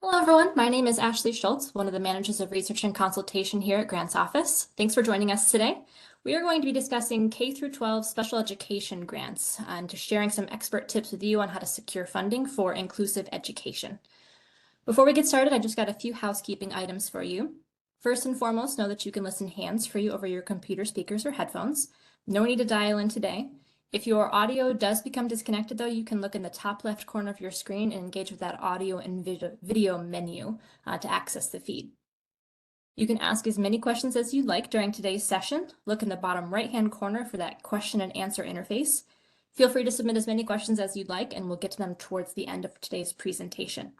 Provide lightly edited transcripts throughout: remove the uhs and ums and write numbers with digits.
Hello, everyone. My name is Ashley Schultz, one of the managers of research and consultation here at Grants Office. Thanks for joining us today. We are going to be discussing K-12 special education grants and just sharing some expert tips with you on how to secure funding for inclusive education. Before we get started, I just got a few housekeeping items for you. First and foremost, know that you can listen hands-free over your computer speakers or headphones. No need to dial in today. If your audio does become disconnected, though, you can look in the top left corner of your screen and engage with that audio and video menu to access the feed. You can ask as many questions as you'd like during today's session. Look in the bottom right-hand corner for that question and answer interface. Feel free to submit as many questions as you'd like, and we'll get to them towards the end of today's presentation.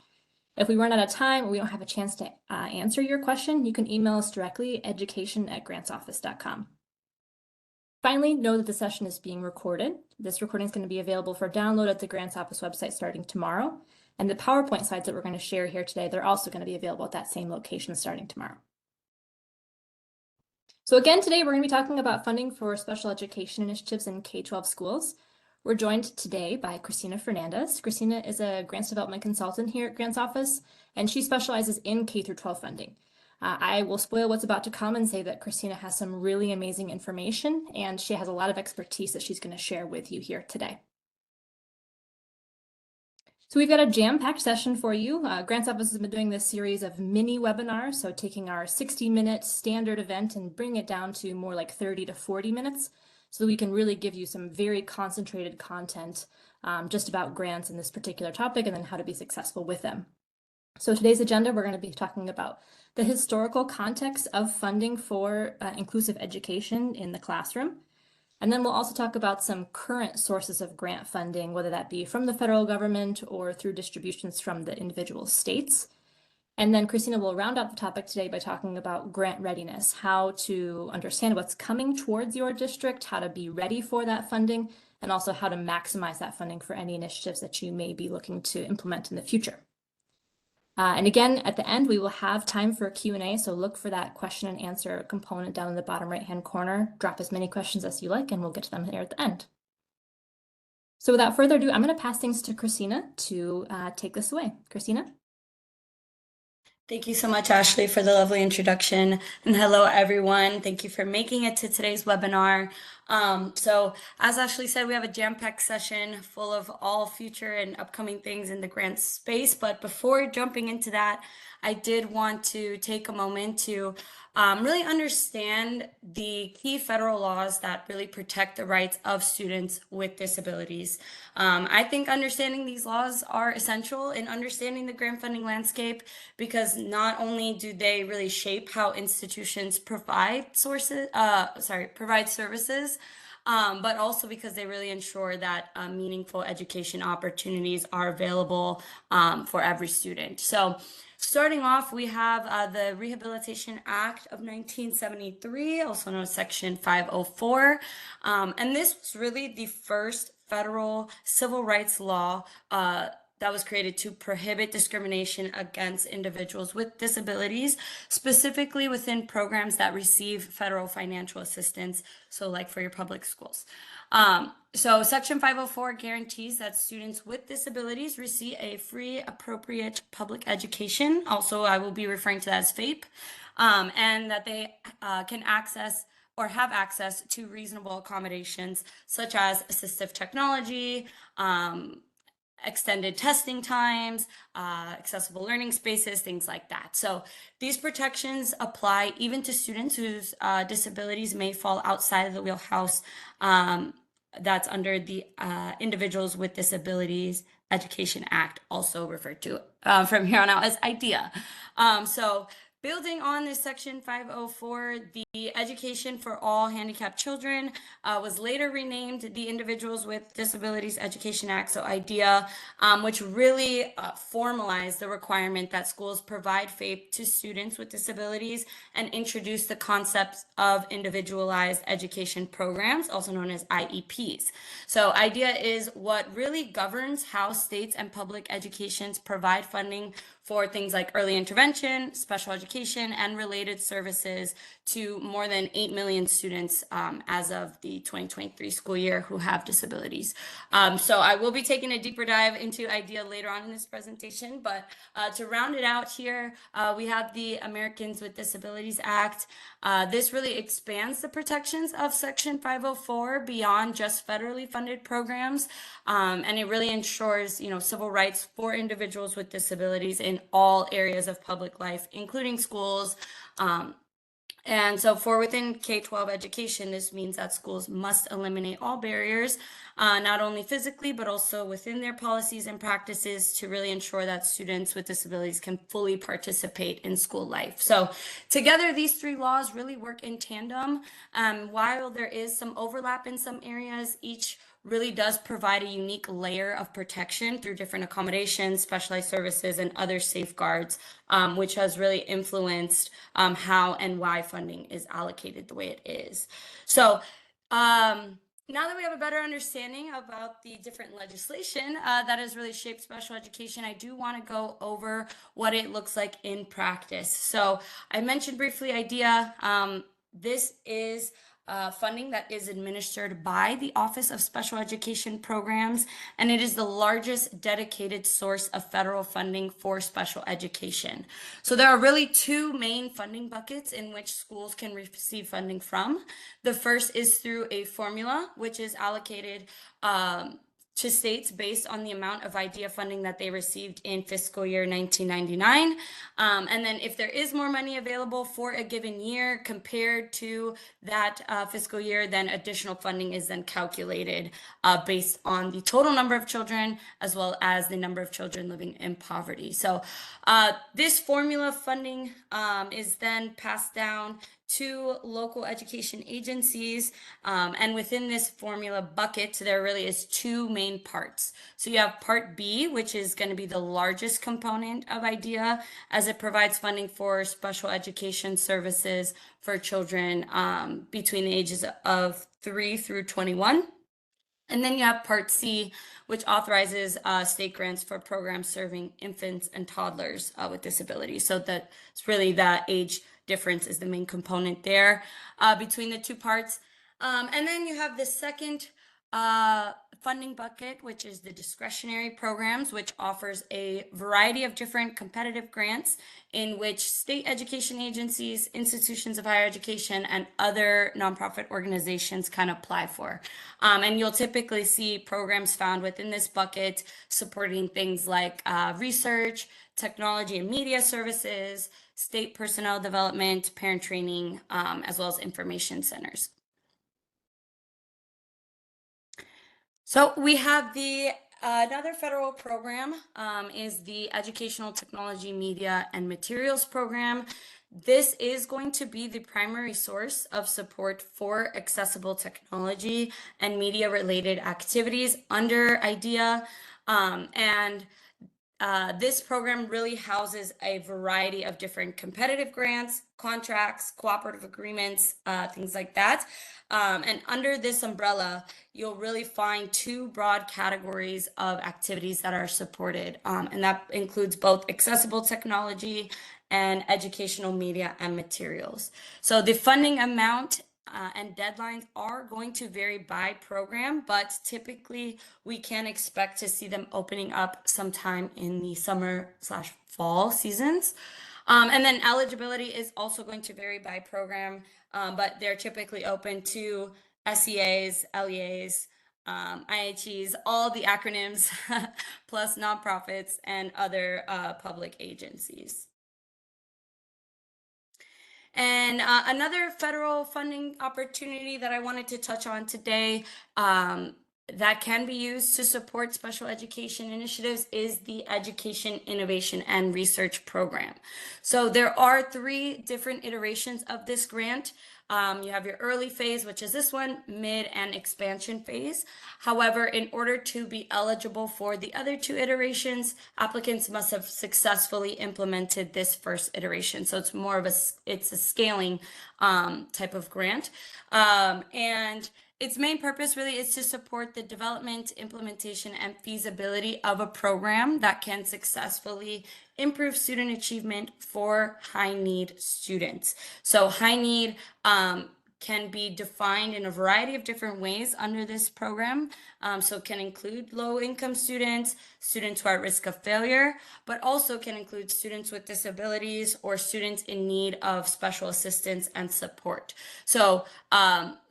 If we run out of time or we don't have a chance to answer your question, you can email us directly, education@grantsoffice.com. Finally, know that the session is being recorded. This recording is going to be available for download at the Grants Office website starting tomorrow. And the PowerPoint slides that we're going to share here today, they're also going to be available at that same location starting tomorrow. So again, today we're going to be talking about funding for special education initiatives in K-12 schools. We're joined today by Christina Fernandez. Christina is a grants development consultant here at Grants Office, and she specializes in K-12 funding. I will spoil what's about to come and say that Christina has some really amazing information, and she has a lot of expertise that she's going to share with you here today. So we've got a jam-packed session for you. Grants Office has been doing this series of mini webinars, so taking our 60-minute standard event and bringing it down to more like 30 to 40 minutes, so that we can really give you some very concentrated content just about grants in this particular topic and then how to be successful with them. So today's agenda, we're going to be talking about the historical context of funding for inclusive education in the classroom. And then we'll also talk about some current sources of grant funding, whether that be from the federal government or through distributions from the individual states. And then Christina will round out the topic today by talking about grant readiness, how to understand what's coming towards your district, how to be ready for that funding, and also how to maximize that funding for any initiatives that you may be looking to implement in the future. And again, at the end, we will have time for a Q&A, so look for that question and answer component down in the bottom right-hand corner. Drop as many questions as you like, and we'll get to them here at the end. So without further ado, I'm going to pass things to Christina to take this away. Christina? Thank you so much, Ashley, for the lovely introduction. And hello, everyone. Thank you for making it to today's webinar. So as Ashley said, we have a jam-packed session full of all future and upcoming things in the grant space. But before jumping into that, I did want to take a moment to really understand the key federal laws that really protect the rights of students with disabilities. I think understanding these laws are essential in understanding the grant funding landscape, because not only do they really shape how institutions provide services, but also because they really ensure that meaningful education opportunities are available for every student. So starting off, we have the Rehabilitation Act of 1973, also known as Section 504. And this was really the first federal civil rights law that was created to prohibit discrimination against individuals with disabilities, specifically within programs that receive federal financial assistance, so like for your public schools. So Section 504 guarantees that students with disabilities receive a free, appropriate public education. Also, I will be referring to that as FAPE, and that they can access or have access to reasonable accommodations such as assistive technology, extended testing times, accessible learning spaces, things like that. So these protections apply even to students whose disabilities may fall outside of the wheelhouse that's under the Individuals with Disabilities Education Act, also referred to from here on out as IDEA. So building on this Section 504, the Education for All Handicapped Children was later renamed the Individuals with Disabilities Education Act, so IDEA, which really formalized the requirement that schools provide FAPE to students with disabilities and introduced the concepts of individualized education programs, also known as IEPs. So IDEA is what really governs how states and public educations provide funding for things like early intervention, special education, and related services to more than 8 million students as of the 2023 school year who have disabilities. So I will be taking a deeper dive into IDEA later on in this presentation, but to round it out here, we have the Americans with Disabilities Act. This really expands the protections of Section 504 beyond just federally funded programs, and it really ensures, civil rights for individuals with disabilities in all areas of public life, including schools. And so for within K-12 education, this means that schools must eliminate all barriers, not only physically, but also within their policies and practices to really ensure that students with disabilities can fully participate in school life. So together, these three laws really work in tandem. While there is some overlap in some areas, each really does provide a unique layer of protection through different accommodations, specialized services, and other safeguards, which has really influenced how and why funding is allocated the way it is. So now that we have a better understanding about the different legislation that has really shaped special education, I do want to go over what it looks like in practice. So I mentioned briefly IDEA. This is funding that is administered by the Office of Special Education Programs, and it is the largest dedicated source of federal funding for special education. So there are really two main funding buckets in which schools can receive funding from. The first is through a formula, which is allocated to states based on the amount of IDEA funding that they received in fiscal year 1999. And then if there is more money available for a given year compared to that fiscal year, then additional funding is then calculated based on the total number of children as well as the number of children living in poverty. So this formula funding is then passed down to local education agencies. And within this formula bucket, there really is two main parts. So you have part B, which is going to be the largest component of IDEA, as it provides funding for special education services for children between the ages of 3 through 21. And then you have Part C, which authorizes state grants for programs serving infants and toddlers with disabilities. So that's really the age difference is the main component there between the two parts. And then you have the second funding bucket, which is the discretionary programs, which offers a variety of different competitive grants in which state education agencies, institutions of higher education, and other nonprofit organizations can apply for. And you'll typically see programs found within this bucket supporting things like research, technology and media services, state personnel development, parent training, as well as information centers. So we have another federal program is the Educational Technology, Media, and Materials Program. This is going to be the primary source of support for accessible technology and media-related activities under IDEA. This program really houses a variety of different competitive grants, contracts, cooperative agreements, things like that. And under this umbrella, you'll really find two broad categories of activities that are supported. And that includes both accessible technology and educational media and materials. So the funding amount and deadlines are going to vary by program, but typically we can expect to see them opening up sometime in the summer/fall seasons. And then eligibility is also going to vary by program, but they're typically open to SEAs, LEAs, IHEs, all the acronyms, plus nonprofits and other public agencies. And another federal funding opportunity that I wanted to touch on today that can be used to support special education initiatives is the Education Innovation and Research Program. So there are 3 different iterations of this grant. You have your early phase, which is this one, mid and expansion phase. However, in order to be eligible for the other 2 iterations, applicants must have successfully implemented this first iteration. So it's more of it's a scaling type of grant. And its main purpose really is to support the development, implementation, and feasibility of a program that can successfully improve student achievement for high need students. So high need can be defined in a variety of different ways under this program. So it can include low-income students, students who are at risk of failure, but also can include students with disabilities or students in need of special assistance and support. So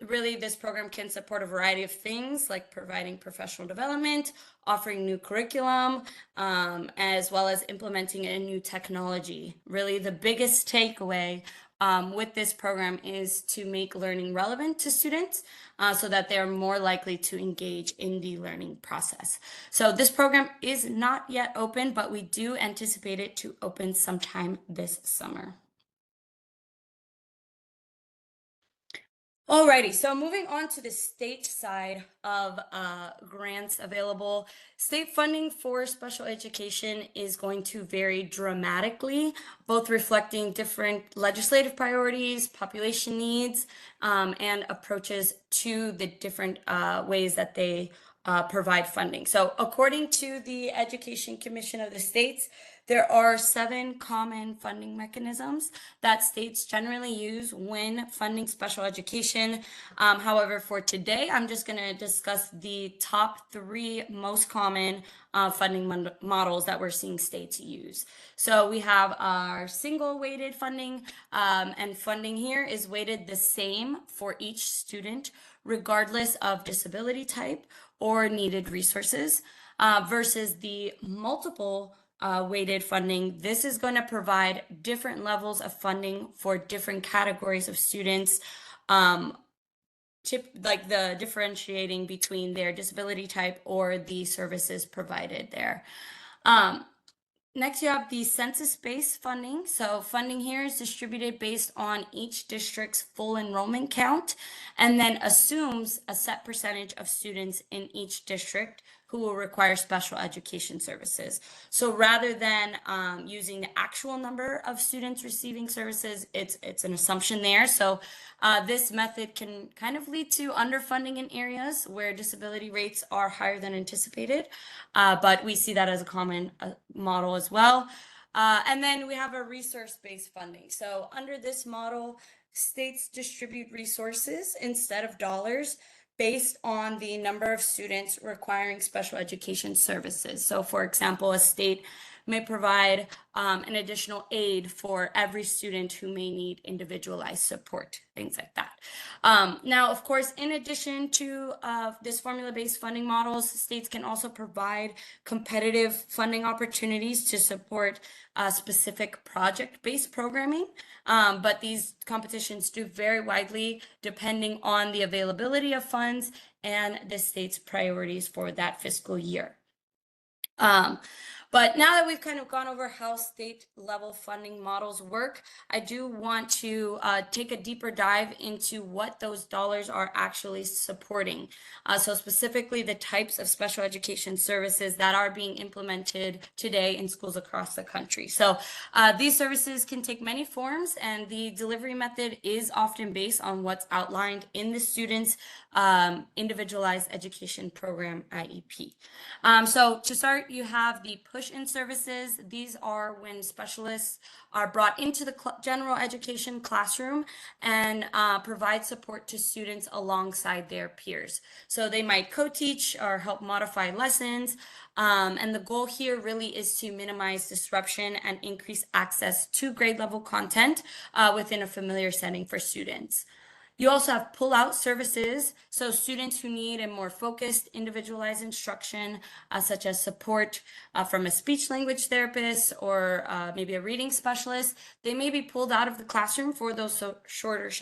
really, this program can support a variety of things like providing professional development, offering new curriculum, as well as implementing a new technology. Really, the biggest takeaway with this program is to make learning relevant to students so that they're more likely to engage in the learning process. So this program is not yet open, but we do anticipate it to open sometime this summer. Alrighty, so moving on to the state side of grants available. State funding for special education is going to vary dramatically, both reflecting different legislative priorities, population needs, and approaches to the different ways that they provide funding. So according to the Education Commission of the states, there are 7 common funding mechanisms that states generally use when funding special education. However, for today, I'm just going to discuss the top 3 most common funding models that we're seeing states use. So we have our single weighted funding, and funding here is weighted the same for each student, regardless of disability type or needed resources, versus the multiple weighted funding. This is going to provide different levels of funding for different categories of students, like the differentiating between their disability type or the services provided there. Next, you have the census-based funding. So funding here is distributed based on each district's full enrollment count and then assumes a set percentage of students in each district who will require special education services. So rather than using the actual number of students receiving services, it's an assumption there. So this method can kind of lead to underfunding in areas where disability rates are higher than anticipated, but we see that as a common model as well. And then we have a resource-based funding. So under this model, states distribute resources instead of dollars based on the number of students requiring special education services. So for example, a state may provide an additional aid for every student who may need individualized support, things like that. Now, of course, in addition to this formula-based funding models, states can also provide competitive funding opportunities to support specific project-based programming. But these competitions do vary widely depending on the availability of funds and the state's priorities for that fiscal year. But now that we've kind of gone over how state level funding models work, I do want to take a deeper dive into what those dollars are actually supporting. So specifically the types of special education services that are being implemented today in schools across the country. So these services can take many forms, and the delivery method is often based on what's outlined in the student's individualized education program, IEP. So to start, you have the push-in services. These are when specialists are brought into the general education classroom and provide support to students alongside their peers. So they might co-teach or help modify lessons. And the goal here really is to minimize disruption and increase access to grade level content within a familiar setting for students. You also have pull-out services, so students who need a more focused, individualized instruction, such as support from a speech language therapist or maybe a reading specialist, they may be pulled out of the classroom for those short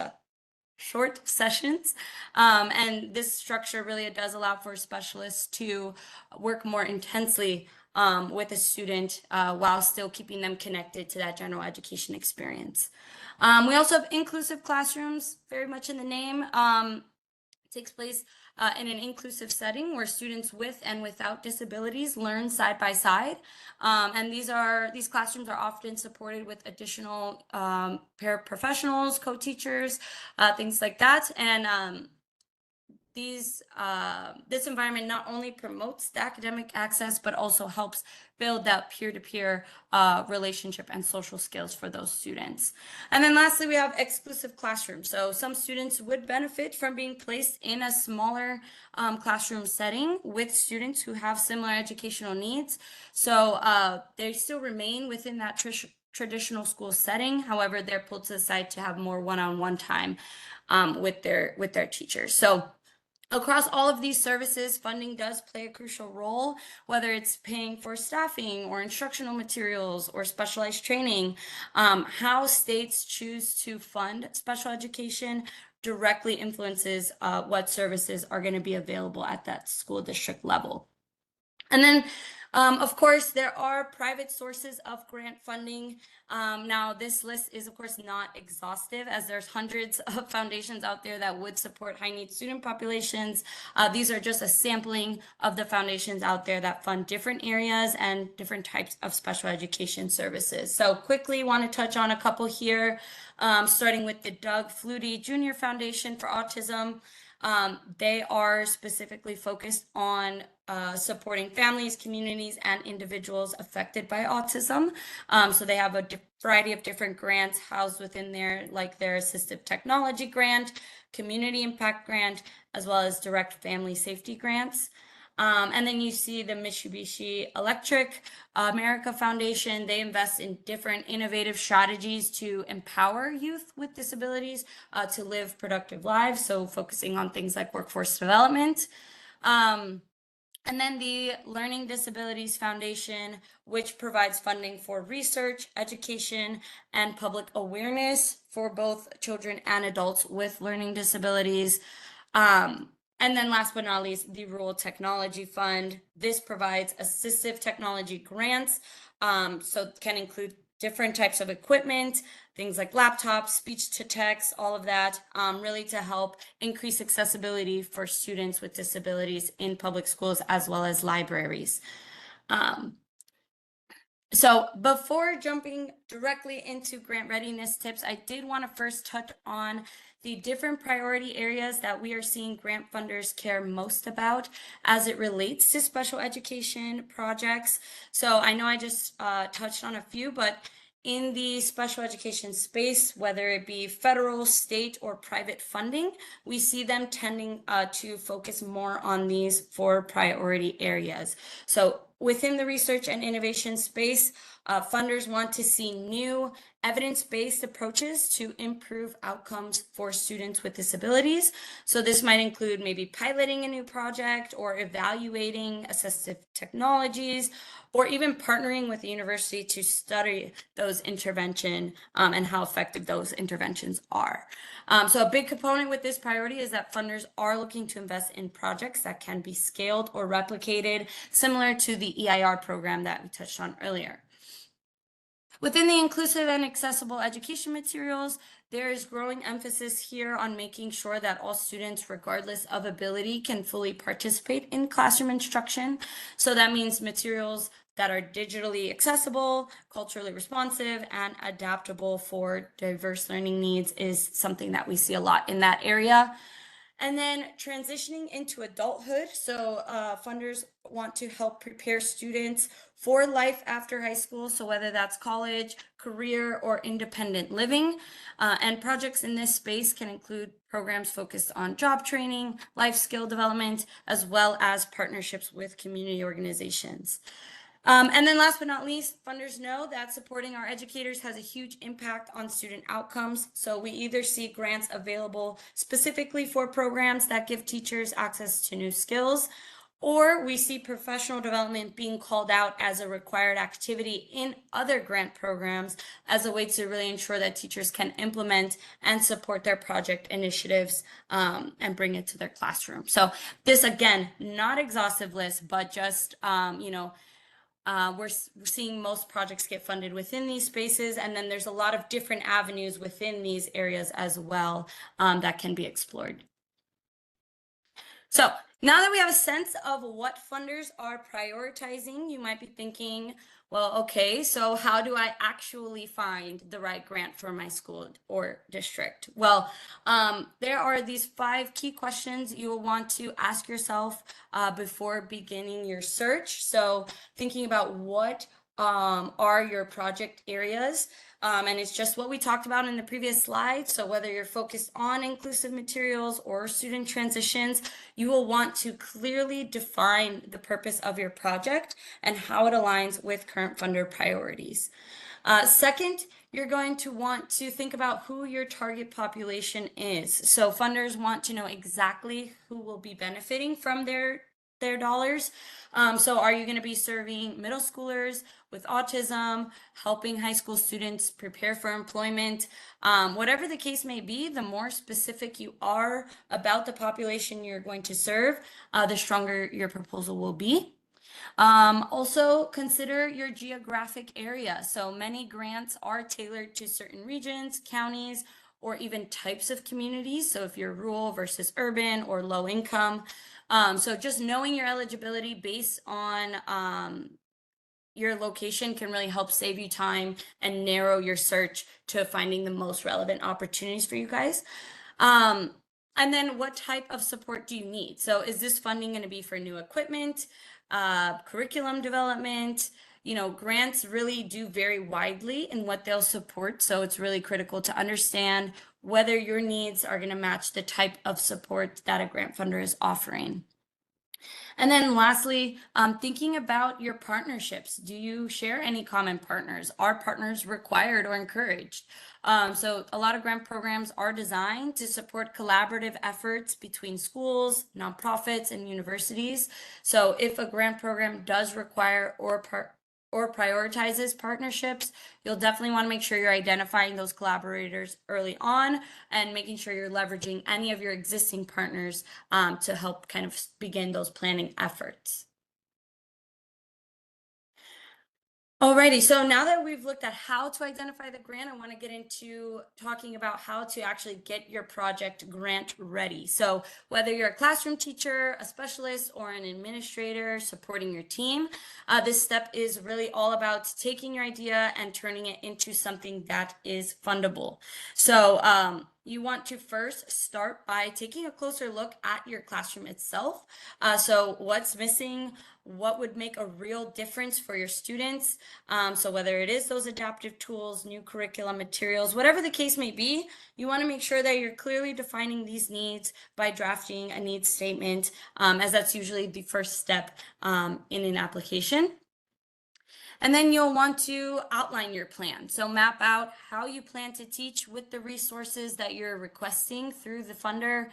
sessions. And this structure really does allow for specialists to work more intensely with a student while still keeping them connected to that general education experience. We also have inclusive classrooms, very much in the name. It takes place in an inclusive setting where students with and without disabilities learn side by side. And these classrooms are often supported with additional paraprofessionals, co-teachers, things like that. And this environment not only promotes the academic access, but also helps build that peer-to-peer relationship and social skills for those students. And then lastly, we have exclusive classrooms. So some students would benefit from being placed in a smaller classroom setting with students who have similar educational needs. So they still remain within that traditional school setting. However, they're pulled to the side to have more one-on-one time with their teachers. So across all of these services, funding does play a crucial role, whether it's paying for staffing or instructional materials or specialized training. How states choose to fund special education directly influences what services are going to be available at that school district level. And then, of course, there are private sources of grant funding. Now, this list is, of course, not exhaustive, as there's hundreds of foundations out there that would support high-need student populations. These are just a sampling of the foundations out there that fund different areas and different types of special education services. So quickly want to touch on a couple here, starting with the Doug Flutie Jr. Foundation for Autism. They are specifically focused on supporting families, communities, and individuals affected by autism. So they have a variety of different grants housed within there, like their assistive technology grant, community impact grant, as well as direct family safety grants. And then you see the Mitsubishi Electric America Foundation. They invest in different innovative strategies to empower youth with disabilities to live productive lives. So focusing on things like workforce development. And then the Learning Disabilities Foundation, which provides funding for research, education, and public awareness for both children and adults with learning disabilities. And then last but not least, the Rural Technology Fund. This provides assistive technology grants, so can include different types of equipment, things like laptops, speech to text, all of that, really to help increase accessibility for students with disabilities in public schools as well as libraries. So before jumping directly into grant readiness tips, I did want to first touch on the different priority areas that we are seeing grant funders care most about as it relates to special education projects. So I know I just touched on a few, but in the special education space, whether it be federal, state, or private funding, we see them tending to focus more on these 4 priority areas. So within the research and innovation space, funders want to see new evidence-based approaches to improve outcomes for students with disabilities. So this might include maybe piloting a new project or evaluating assistive technologies, or even partnering with the university to study those interventions and how effective those interventions are. So a big component with this priority is that funders are looking to invest in projects that can be scaled or replicated, similar to the EIR program that we touched on earlier. Within the inclusive and accessible education materials, there is growing emphasis here on making sure that all students, regardless of ability, can fully participate in classroom instruction. So that means materials that are digitally accessible, culturally responsive, and adaptable for diverse learning needs is something that we see a lot in that area. And then transitioning into adulthood. So funders want to help prepare students for life after high school. So whether that's college, career, or independent living. And projects in this space can include programs focused on job training, life skill development, as well as partnerships with community organizations. And then last but not least, funders know that supporting our educators has a huge impact on student outcomes. So we either see grants available specifically for programs that give teachers access to new skills, or we see professional development being called out as a required activity in other grant programs as a way to really ensure that teachers can implement and support their project initiatives and bring it to their classroom. So this, again, not exhaustive list, but just, we're seeing most projects get funded within these spaces, and then there's a lot of different avenues within these areas as well that can be explored. So Now that we have a sense of what funders are prioritizing, you might be thinking, well, okay, so how do I actually find the right grant for my school or district? Well, there are these 5 key questions you will want to ask yourself before beginning your search. So thinking about what are your project areas. And it's just what we talked about in the previous slide. So whether you're focused on inclusive materials or student transitions, you will want to clearly define the purpose of your project and how it aligns with current funder priorities. Second, you're going to want to think about who your target population is. So funders want to know exactly who will be benefiting from their dollars. So are you going to be serving middle schoolers with autism, helping high school students prepare for employment? Whatever the case may be, the more specific you are about the population you're going to serve, the stronger your proposal will be. Also consider your geographic area. So many grants are tailored to certain regions, counties, or even types of communities. So if you're rural versus urban or low income. So just knowing your eligibility based on your location can really help save you time and narrow your search to finding the most relevant opportunities for you guys. And then what type of support do you need? So is this funding going to be for new equipment, curriculum development? You know, grants really do vary widely in what they'll support. So it's really critical to understand whether your needs are going to match the type of support that a grant funder is offering. And then lastly, thinking about your partnerships. Do you share any common partners? Are partners required or encouraged? So a lot of grant programs are designed to support collaborative efforts between schools, nonprofits, and universities. So if a grant program does require or prioritizes partnerships, you'll definitely want to make sure you're identifying those collaborators early on and making sure you're leveraging any of your existing partners to help kind of begin those planning efforts. Alrighty, so now that we've looked at how to identify the grant, I want to get into talking about how to actually get your project grant ready. So whether you're a classroom teacher, a specialist, or an administrator supporting your team, this step is really all about taking your idea and turning it into something that is fundable. So you want to first start by taking a closer look at your classroom itself. So what's missing? What would make a real difference for your students? So whether it is those adaptive tools, new curriculum materials, whatever the case may be, you want to make sure that you're clearly defining these needs by drafting a needs statement, as that's usually the first step in an application. And then you'll want to outline your plan. So map out how you plan to teach with the resources that you're requesting through the funder.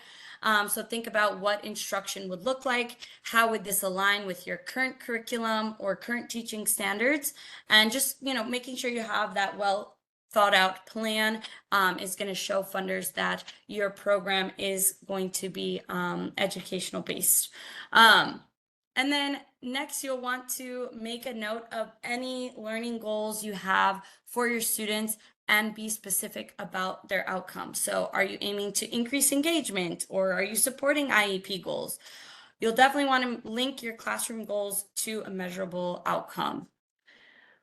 So think about what instruction would look like. How would this align with your current curriculum or current teaching standards? And just, making sure you have that well thought out plan is going to show funders that your program is going to be educational based. And then next, you'll want to make a note of any learning goals you have for your students and be specific about their outcomes. So are you aiming to increase engagement, or are you supporting IEP goals? You'll definitely want to link your classroom goals to a measurable outcome.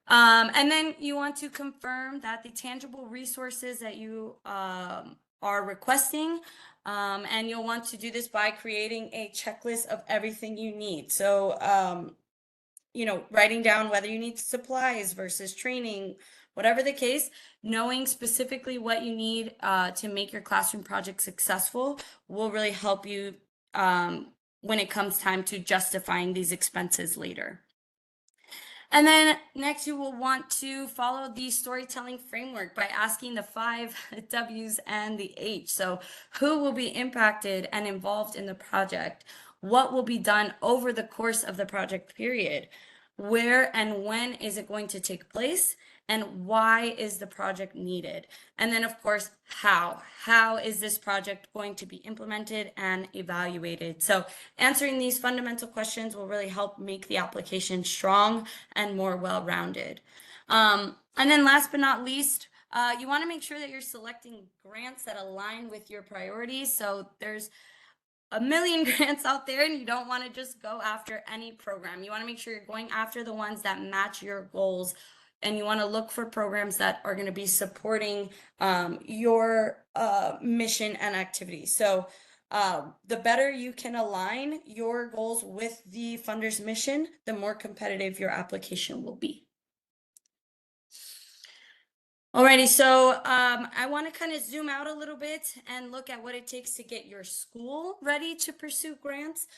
And then you want to confirm that the tangible resources that you are requesting, and you'll want to do this by creating a checklist of everything you need. So, writing down whether you need supplies versus training, whatever the case, knowing specifically what you need to make your classroom project successful will really help you when it comes time to justifying these expenses later. And then next, you will want to follow the storytelling framework by asking the 5 W's and the H. So who will be impacted and involved in the project? What will be done over the course of the project period? Where and when is it going to take place? And why is the project needed? And then, of course, how? How is this project going to be implemented and evaluated? So answering these fundamental questions will really help make the application strong and more well-rounded. And then last but not least, you want to make sure that you're selecting grants that align with your priorities. So there's a million grants out there, and you don't want to just go after any program. You want to make sure you're going after the ones that match your goals, and you want to look for programs that are going to be supporting your mission and activities. So the better you can align your goals with the funder's mission, the more competitive your application will be. Alrighty, so I want to kind of zoom out a little bit and look at what it takes to get your school ready to pursue grants,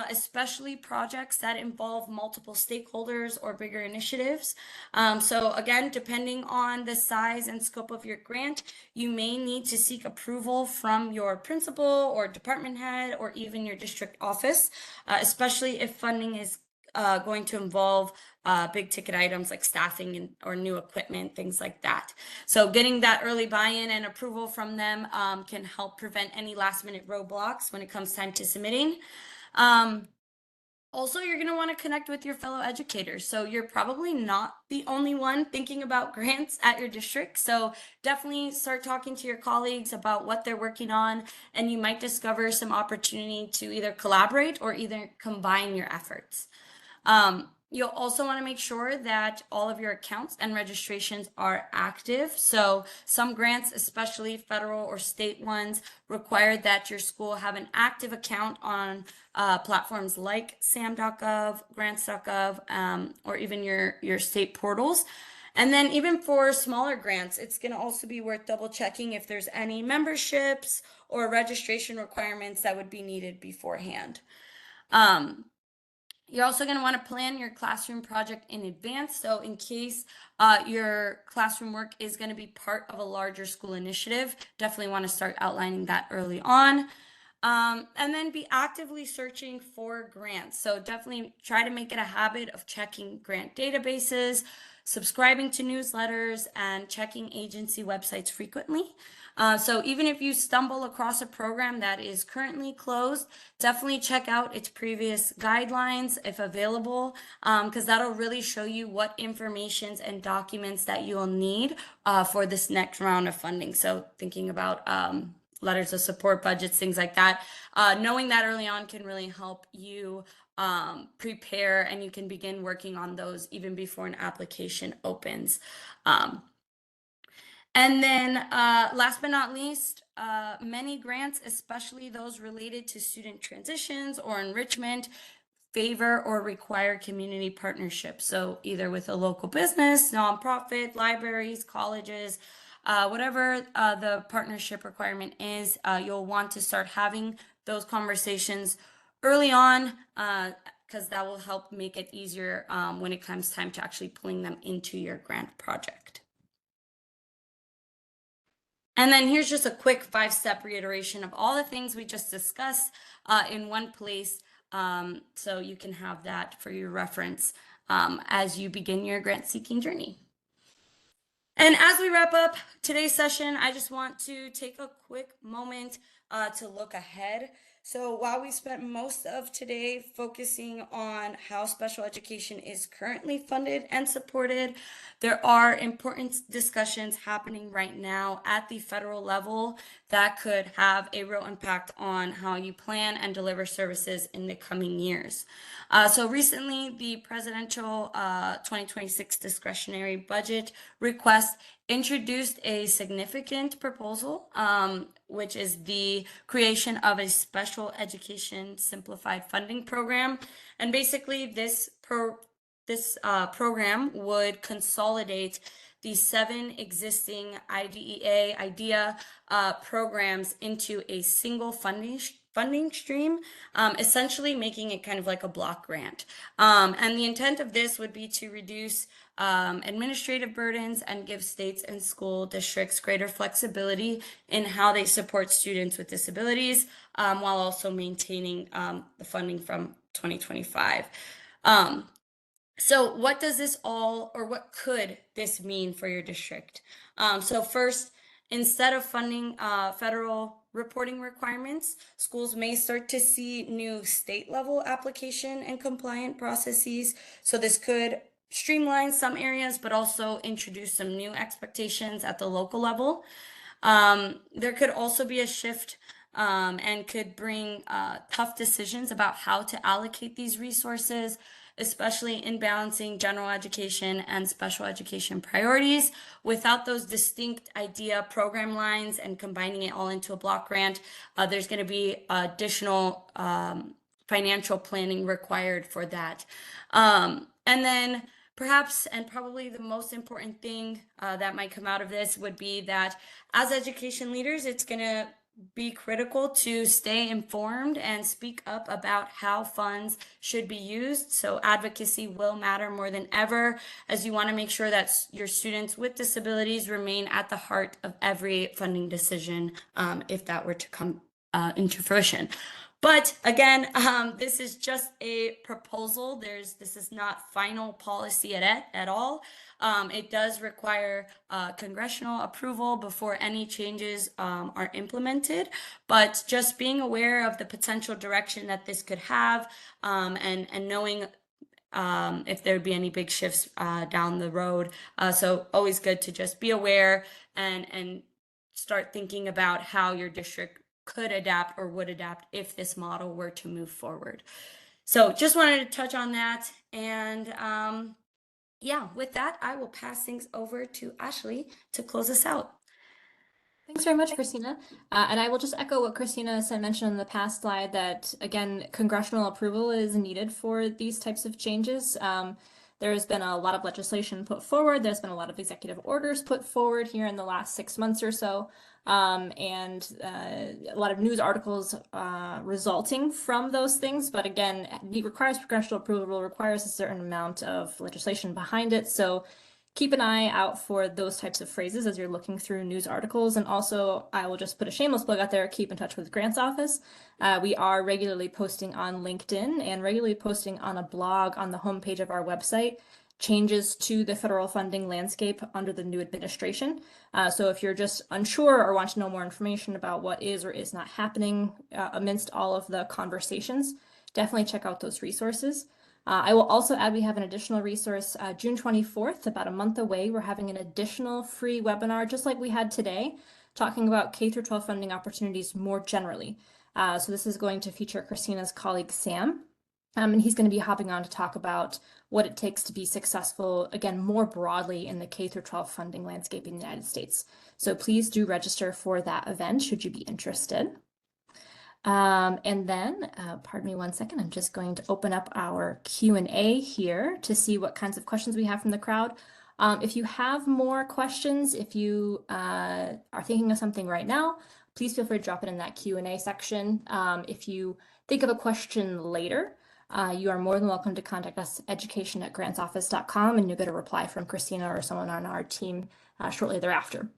especially projects that involve multiple stakeholders or bigger initiatives. So again, depending on the size and scope of your grant, you may need to seek approval from your principal or department head or even your district office, especially if funding is going to involve big ticket items like staffing or new equipment, things like that. So getting that early buy-in and approval from them can help prevent any last minute roadblocks when it comes time to submitting. Also, you're going to want to connect with your fellow educators. So you're probably not the only one thinking about grants at your district. So definitely start talking to your colleagues about what they're working on, and you might discover some opportunity to either collaborate or either combine your efforts. You'll also want to make sure that all of your accounts and registrations are active. So some grants, especially federal or state ones, require that your school have an active account on platforms like sam.gov, grants.gov, or even your state portals. And then even for smaller grants, it's going to also be worth double checking if there's any memberships or registration requirements that would be needed beforehand. You're also going to want to plan your classroom project in advance. So in case your classroom work is going to be part of a larger school initiative, definitely want to start outlining that early on. And then be actively searching for grants. So definitely try to make it a habit of checking grant databases, subscribing to newsletters, and checking agency websites frequently. So even if you stumble across a program that is currently closed, definitely check out its previous guidelines if available, because that'll really show you what informations and documents that you'll need for this next round of funding. So thinking about letters of support, budgets, things like that. Knowing that early on can really help you prepare, and you can begin working on those even before an application opens. And then last but not least, many grants, especially those related to student transitions or enrichment, favor or require community partnerships. So either with a local business, nonprofit, libraries, colleges, whatever the partnership requirement is, you'll want to start having those conversations early on, because that will help make it easier when it comes time to actually pulling them into your grant project. And then here's just a quick 5-step reiteration of all the things we just discussed in one place, so you can have that for your reference as you begin your grant seeking journey. And as we wrap up today's session, I just want to take a quick moment to look ahead. So while we spent most of today focusing on how special education is currently funded and supported, there are important discussions happening right now at the federal level that could have a real impact on how you plan and deliver services in the coming years. So recently, the presidential 2026 discretionary budget request introduced a significant proposal, which is the creation of a special education simplified funding program. And basically, this program would consolidate the 7 existing IDEA programs into a single funding stream, essentially making it kind of like a block grant. And the intent of this would be to reduce administrative burdens and give states and school districts greater flexibility in how they support students with disabilities, while also maintaining the funding from 2025. So what does this all, or what could this mean for your district? So first, instead of funding federal reporting requirements, schools may start to see new state level application and compliant processes. So this could streamline some areas, but also introduce some new expectations at the local level. There could also be a shift and could bring tough decisions about how to allocate these resources, especially in balancing general education and special education priorities. Without those distinct idea program lines and combining it all into a block grant, there's going to be additional financial planning required for that. And then perhaps, and probably the most important thing that might come out of this would be that as education leaders, it's going to be critical to stay informed and speak up about how funds should be used. So advocacy will matter more than ever, as you want to make sure that your students with disabilities remain at the heart of every funding decision, if that were to come into fruition. But again, this is just a proposal. This is not final policy at all. It does require congressional approval before any changes are implemented. But just being aware of the potential direction that this could have, and knowing if there'd be any big shifts down the road. So always good to just be aware and start thinking about how your district could adapt or would adapt if this model were to move forward. So just wanted to touch on that. And yeah, with that, I will pass things over to Ashley to close us out. Thanks very much, Christina. And I will just echo what Christina said, mentioned in the past slide, that again, congressional approval is needed for these types of changes. There's been a lot of legislation put forward. There's been a lot of executive orders put forward here in the last 6 months or so. And a lot of news articles resulting from those things. But again, it requires congressional approval, requires a certain amount of legislation behind it. So keep an eye out for those types of phrases as you're looking through news articles. And also, I will just put a shameless plug out there, keep in touch with Grants Office. We are regularly posting on LinkedIn and regularly posting on a blog on the homepage of our website, changes to the federal funding landscape under the new administration. So if you're just unsure or want to know more information about what is or is not happening amidst all of the conversations, definitely check out those resources. I will also add we have an additional resource, June 24th, about a month away. We're having an additional free webinar, just like we had today, talking about K-12 funding opportunities more generally. So this is going to feature Christina's colleague, Sam. And he's going to be hopping on to talk about what it takes to be successful, again, more broadly in the K-12 funding landscape in the United States. So please do register for that event should you be interested. And then, pardon me one second, I'm just going to open up our Q&A here to see what kinds of questions we have from the crowd. If you have more questions, if you are thinking of something right now, please feel free to drop it in that Q&A section. If you think of a question later, you are more than welcome to contact us, education@grantsoffice.com, and you'll get a reply from Christina or someone on our team shortly thereafter.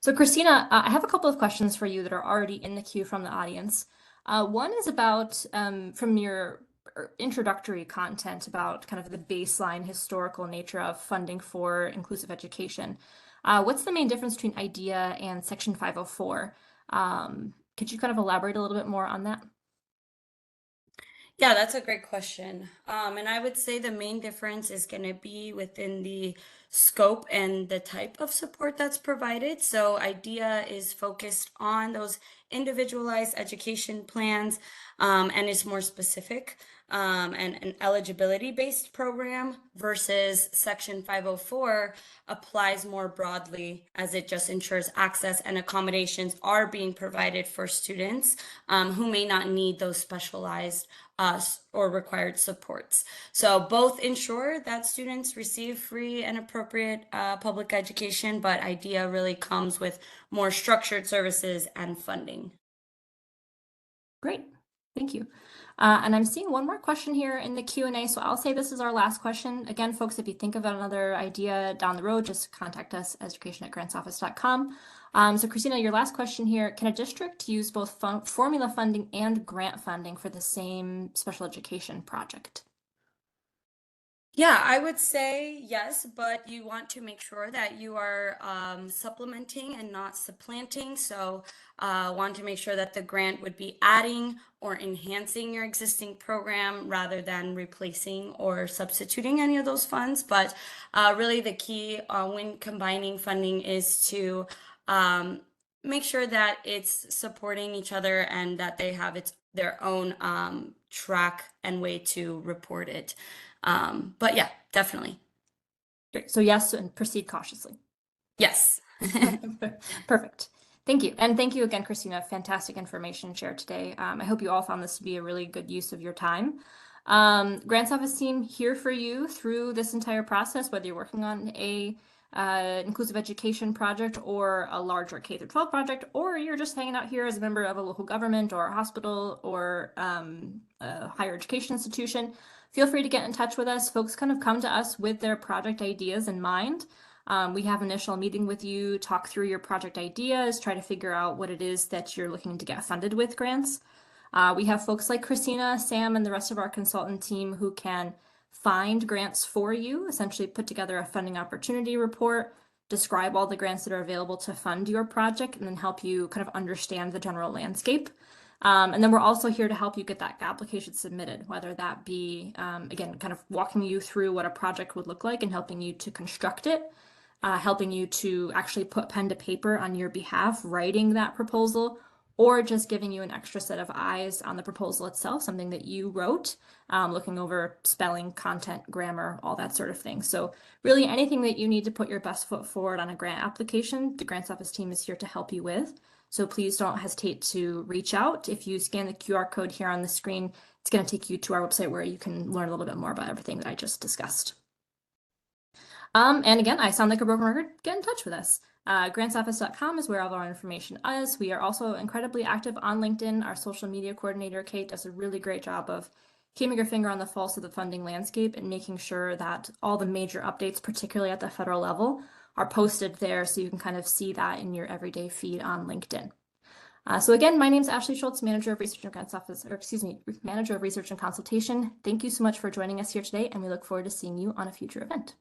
So Christina, I have a couple of questions for you that are already in the queue from the audience. One is about, from your introductory content, about kind of the baseline historical nature of funding for inclusive education. What's the main difference between IDEA and Section 504? Could you kind of elaborate a little bit more on that? Yeah, that's a great question. And I would say the main difference is going to be within the scope and the type of support that's provided. So IDEA is focused on those individualized education plans, and is more specific, and an eligibility-based program, versus Section 504 applies more broadly, as it just ensures access and accommodations are being provided for students who may not need those specialized or required supports. So both ensure that students receive free and appropriate public education, but IDEA really comes with more structured services and funding. Great, thank you. And I'm seeing one more question here in the Q&A, so I'll say this is our last question. Again, folks, if you think of another idea down the road, just contact us, education@grantsoffice.com. So Christina, your last question here, can a district use both formula funding and grant funding for the same special education project? Yeah, I would say yes, but you want to make sure that you are supplementing and not supplanting. So want to make sure that the grant would be adding or enhancing your existing program rather than replacing or substituting any of those funds. But really the key when combining funding is to make sure that it's supporting each other and that they have their own track and way to report it. But yeah, definitely. Great. So yes, and proceed cautiously. Yes. Perfect. Thank you. And thank you again, Christina. Fantastic information shared today. I hope you all found this to be a really good use of your time. Grants Office team here for you through this entire process, whether you're working on a inclusive education project or a larger K-12 project, or you're just hanging out here as a member of a local government or a hospital or a higher education institution. Feel free to get in touch with us. Folks kind of come to us with their project ideas in mind. We have an initial meeting with you, talk through your project ideas, try to figure out what it is that you're looking to get funded with grants. We have folks like Christina, Sam, and the rest of our consultant team who can find grants for you, essentially put together a funding opportunity report, describe all the grants that are available to fund your project, and then help you kind of understand the general landscape. And then we're also here to help you get that application submitted, whether that be, again, kind of walking you through what a project would look like and helping you to construct it, helping you to actually put pen to paper on your behalf, writing that proposal, or just giving you an extra set of eyes on the proposal itself, something that you wrote, looking over spelling, content, grammar, all that sort of thing. So really anything that you need to put your best foot forward on a grant application, the Grants Office team is here to help you with. So please don't hesitate to reach out. If you scan the QR code here on the screen, it's going to take you to our website where you can learn a little bit more about everything that I just discussed. And again, I sound like a broken record. Get in touch with us. Grantsoffice.com is where all of our information is. We are also incredibly active on LinkedIn. Our social media coordinator, Kate, does a really great job of keeping your finger on the pulse of the funding landscape and making sure that all the major updates, particularly at the federal level, are posted there so you can kind of see that in your everyday feed on LinkedIn. So again, my name is Ashley Schultz, Manager of Research and Grants Office, or excuse me, Manager of Research and Consultation. Thank you so much for joining us here today, and we look forward to seeing you on a future event.